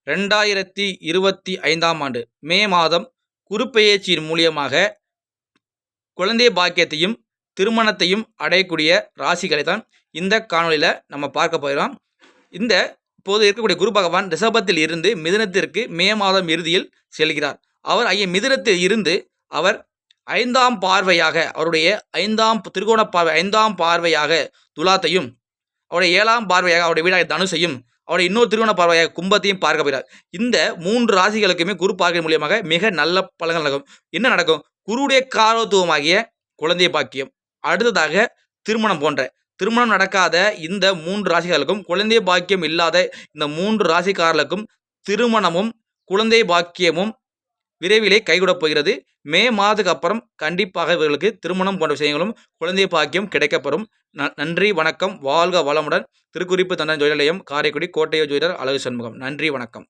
2025ஆம் ஆண்டு மே மாதம் குருப்பெயர்ச்சியின் மூலியமாக குழந்தை பாக்கியத்தையும் திருமணத்தையும் அடையக்கூடிய ராசிகளை தான் இந்த காணொலியில் நம்ம பார்க்க போகிறோம். இந்த இப்போது இருக்கக்கூடிய குரு பகவான் ரிஷபத்தில் இருந்து மிதுனத்திற்கு மே மாதம் இறுதியில் செல்கிறார். அவர் மிதுனத்தில் இருந்து அவர் 5ஆம் பார்வையாக அவருடைய 5ஆம் திரிகோண பார்வை 5ஆம் பார்வையாக துலாத்தையும், அவருடைய 7ஆம் பார்வையாக அவருடைய வீடாக தனுசையும், அவருடைய இன்னொரு திருகோண பார்வையாக கும்பத்தையும் பார்க்க போகிறார். இந்த 3 ராசிகளுக்குமே குரு பார்வை மூலியமாக மிக நல்ல பலன்கள் நடக்கும். என்ன நடக்கும்? குருடைய காரத்துவமாகிய குழந்தை பாக்கியம், அடுத்ததாக திருமணம் போன்ற திருமணம் நடக்காத இந்த 3 ராசிகளுக்கும், குழந்தை பாக்கியம் இல்லாத இந்த 3 ராசிக்காரர்களுக்கும் திருமணமும் குழந்தை பாக்கியமும் விரைவிலே கைகூடப் போகிறது. மே மாதத்துக்கு அப்புறம் கண்டிப்பாக இவர்களுக்கு திருமணம் போன்ற விஷயங்களும் குழந்தை பாக்கியம் கிடைக்கப்பெறும். நன்றி, வணக்கம், வாழ்க வளமுடன். திருக்குறிப்பு தந்தன் ஜோதிட நிலையம், காரைக்குடி, கோட்டையூர் ஜோதிடர் அழகு சண்முகம். நன்றி, வணக்கம்.